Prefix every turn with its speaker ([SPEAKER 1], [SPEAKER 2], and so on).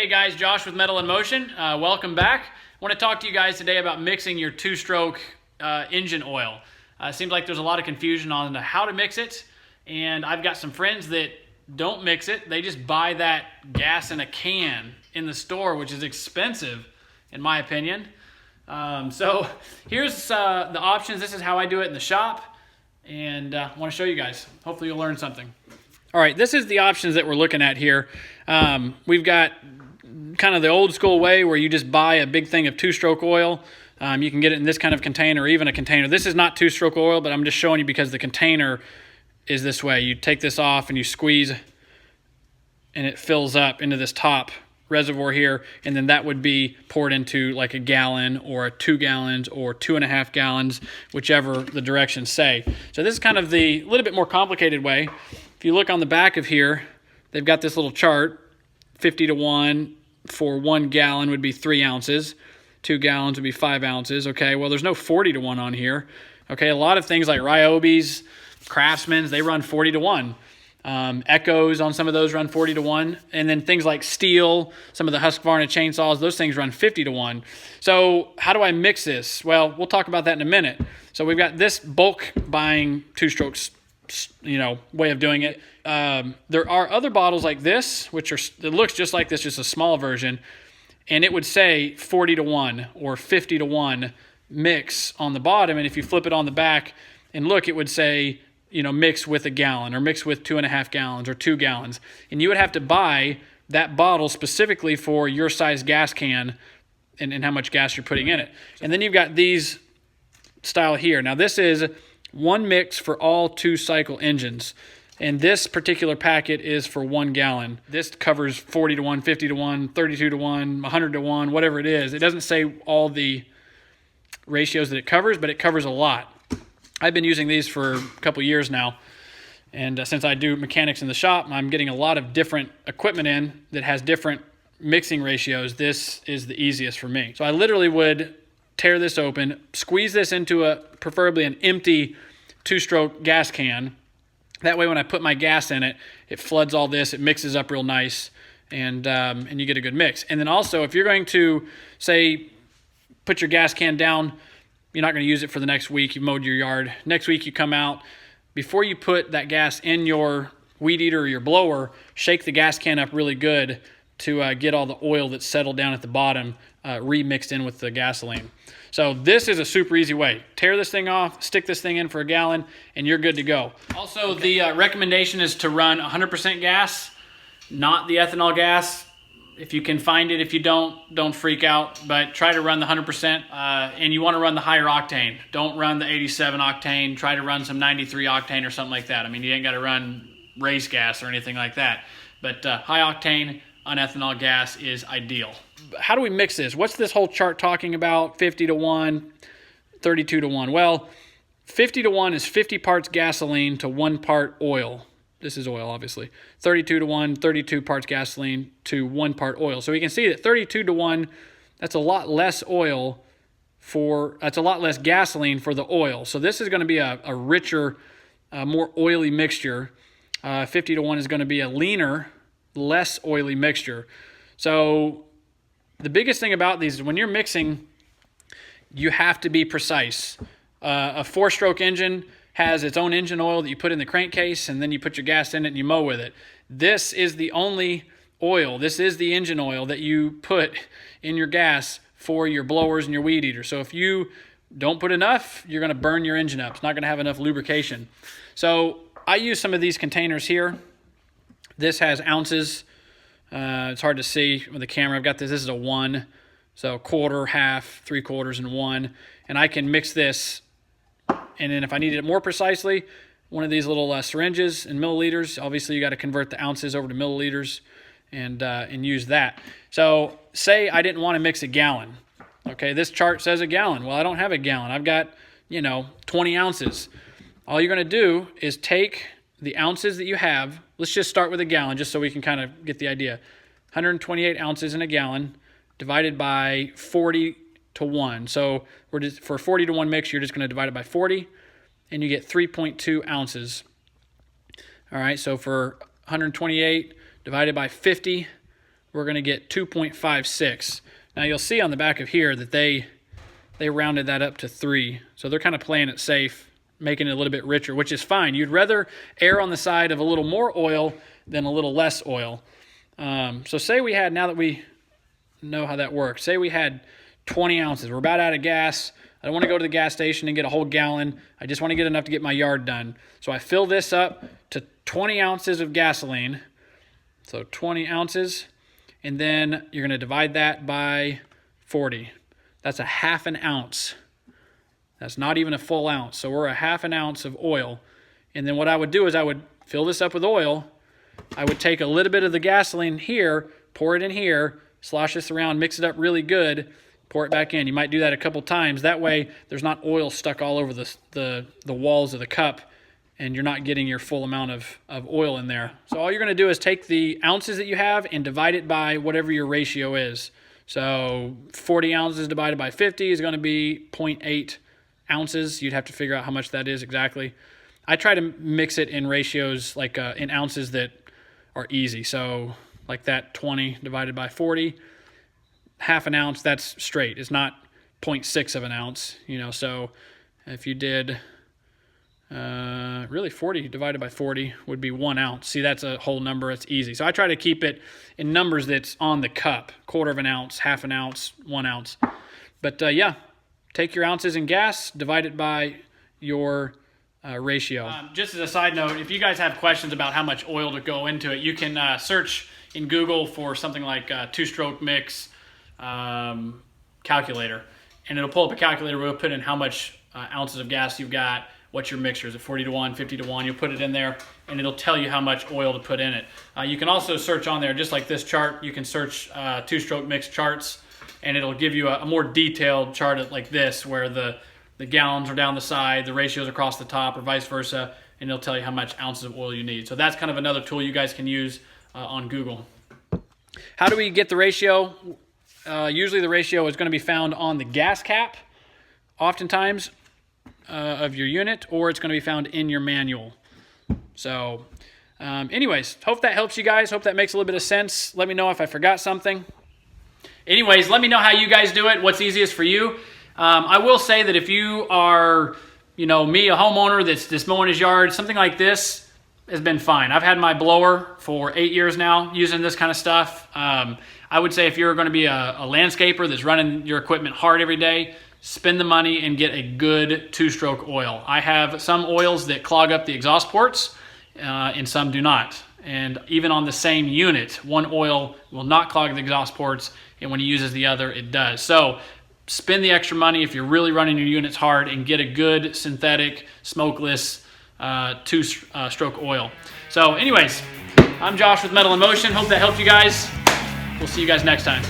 [SPEAKER 1] Hey guys, Josh with Metal in Motion. Welcome back. I want to talk to you guys today about mixing your two-stroke engine oil. Seems like there's a lot of confusion on how to mix it, and I've got some friends that don't mix it. They just buy that gas in a can in the store, which is expensive in my opinion. So here's the options. This is how I do it in the shop, and I want to show you guys. Hopefully you'll learn something. All right, this is the options that we're looking at here. We've got kind of the old school way where you just buy a big thing of two-stroke oil. You can get it in this kind of container or even a container. This is not two-stroke oil, but I'm just showing you because the container is this way. You take this off and you squeeze and it fills up into this top reservoir here, and then that would be poured into like a gallon or 2 gallons or 2.5 gallons, whichever the directions say. So this is kind of the little bit more complicated way. If you look on the back of here, they've got this little chart. 50 to 1 for 1 gallon would be 3 ounces. 2 gallons would be 5 ounces. Okay, well, there's no 40 to 1 on here. Okay, a lot of things like Ryobi's, Craftsman's, they run 40 to 1. Echoes on some of those run 40 to 1. And then things like Steel, some of the Husqvarna chainsaws, those things run 50 to 1. So how do I mix this? Well, we'll talk about that in a minute. So we've got this bulk buying two-strokes, way of doing it. There are other bottles like this, which it looks just like this, just a small version, and it would say 40 to 1 or 50 to 1 mix on the bottom, and if you flip it on the back and look, it would say, mix with a gallon or mix with 2.5 gallons or 2 gallons, and you would have to buy that bottle specifically for your size gas can and how much gas you're putting in it. And then you've got these style here. Now this is one mix for all 2-cycle engines. And this particular packet is for 1 gallon. This covers 40 to 1, 50 to 1, 32 to 1, 100 to 1, whatever it is. It doesn't say all the ratios that it covers, but it covers a lot. I've been using these for a couple years now. And since I do mechanics in the shop, I'm getting a lot of different equipment in that has different mixing ratios. This is the easiest for me. So I literally would tear this open, squeeze this into preferably an empty 2-stroke gas can. That way when I put my gas in it, it floods all this, it mixes up real nice, and you get a good mix. And then also, if you're going to, say, put your gas can down, you're not going to use it for the next week, you mowed your yard. Next week you come out, before you put that gas in your weed eater or your blower, shake the gas can up really good to get all the oil that's settled down at the bottom remixed in with the gasoline. So this is a super easy way. Tear this thing off, stick this thing in for a gallon, and you're good to go. Also, the recommendation is to run 100% gas, not the ethanol gas. If you can find it, if you don't freak out, but try to run the 100%, and you want to run the higher octane. Don't run the 87 octane, try to run some 93 octane or something like that. I mean, you ain't got to run race gas or anything like that, but high octane unethanol gas is ideal. How do we mix this? What's this whole chart talking about? 50 to 1, 32 to 1. Well, 50 to 1 is 50 parts gasoline to 1 part oil. This is oil, obviously. 32 to 1, 32 parts gasoline to 1 part oil. So we can see that 32 to 1, that's a lot less oil that's a lot less gasoline for the oil. So this is going to be a richer, more oily mixture. 50 to 1 is going to be a leaner, less oily mixture. So the biggest thing about these is when you're mixing, you have to be precise. A 4-stroke engine has its own engine oil that you put in the crankcase, and then you put your gas in it and you mow with it. This is the only oil, this is the engine oil that you put in your gas for your blowers and your weed eater. So if you don't put enough, you're going to burn your engine up. It's not going to have enough lubrication. So I use some of these containers here. This has ounces. It's hard to see with the camera. I've got this. This is a 1, so 1/4, 1/2, 3/4, and 1. And I can mix this. And then if I needed it more precisely, one of these little syringes in milliliters. Obviously, you got to convert the ounces over to milliliters and use that. So say I didn't want to mix a gallon. Okay, this chart says a gallon. Well, I don't have a gallon. I've got 20 ounces. All you're going to do is take the ounces that you have. Let's just start with a gallon just so we can kind of get the idea. 128 ounces in a gallon divided by 40 to 1. So for a 40 to 1 mix, you're just going to divide it by 40, and you get 3.2 ounces. All right, so for 128 divided by 50, we're going to get 2.56. Now you'll see on the back of here that they rounded that up to 3. So they're kind of playing it safe, making it a little bit richer, which is fine. You'd rather err on the side of a little more oil than a little less oil. So say we had, now that we know how that works, say we had 20 ounces. We're about out of gas. I don't want to go to the gas station and get a whole gallon. I just want to get enough to get my yard done. So I fill this up to 20 ounces of gasoline. So 20 ounces. And then you're going to divide that by 40. That's a half an ounce. That's not even a full ounce. So we're a half an ounce of oil. And then what I would do is I would fill this up with oil. I would take a little bit of the gasoline here, pour it in here, slosh this around, mix it up really good, pour it back in. You might do that a couple times. That way there's not oil stuck all over the walls of the cup, and you're not getting your full amount of oil in there. So all you're going to do is take the ounces that you have and divide it by whatever your ratio is. So 40 ounces divided by 50 is going to be 0.8 ounces. You'd have to figure out how much that is exactly. I try to mix it in ratios, like in ounces that are easy. So like that 20 divided by 40, half an ounce, that's straight. It's not 0.6 of an ounce, you know. So if you did really 40 divided by 40 would be 1 ounce. See, that's a whole number. It's easy. So I try to keep it in numbers that's on the cup: quarter of an ounce, half an ounce, 1 ounce. But yeah, take your ounces in gas, divide it by your ratio. Just as a side note, if you guys have questions about how much oil to go into it, you can search in Google for something like two-stroke mix calculator, and it'll pull up a calculator. We'll put in how much ounces of gas you've got, what's your mixture, is it 40 to 1, 50 to 1, you'll put it in there, and it'll tell you how much oil to put in it. You can also search on there, just like this chart, you can search two-stroke mix charts, and it'll give you a more detailed chart like this, where the gallons are down the side, the ratios across the top, or vice versa, and it'll tell you how much ounces of oil you need. So that's kind of another tool you guys can use on Google. How do we get the ratio? Usually the ratio is going to be found on the gas cap, oftentimes, of your unit, or it's going to be found in your manual. So anyways, hope that helps you guys. Hope that makes a little bit of sense. Let me know if I forgot something. Anyways, let me know how you guys do it, what's easiest for you. I will say that if you are, you know, me, a homeowner that's mowing his yard, something like this has been fine. I've had my blower for 8 years now using this kind of stuff. I would say if you're going to be a landscaper that's running your equipment hard every day, spend the money and get a good two-stroke oil. I have some oils that clog up the exhaust ports and some do not. And even on the same unit, one oil will not clog the exhaust ports, and when he uses the other, it does. So spend the extra money if you're really running your units hard and get a good synthetic, smokeless two-stroke oil. So anyways, I'm Josh with Metal in Motion. Hope that helped you guys. We'll see you guys next time.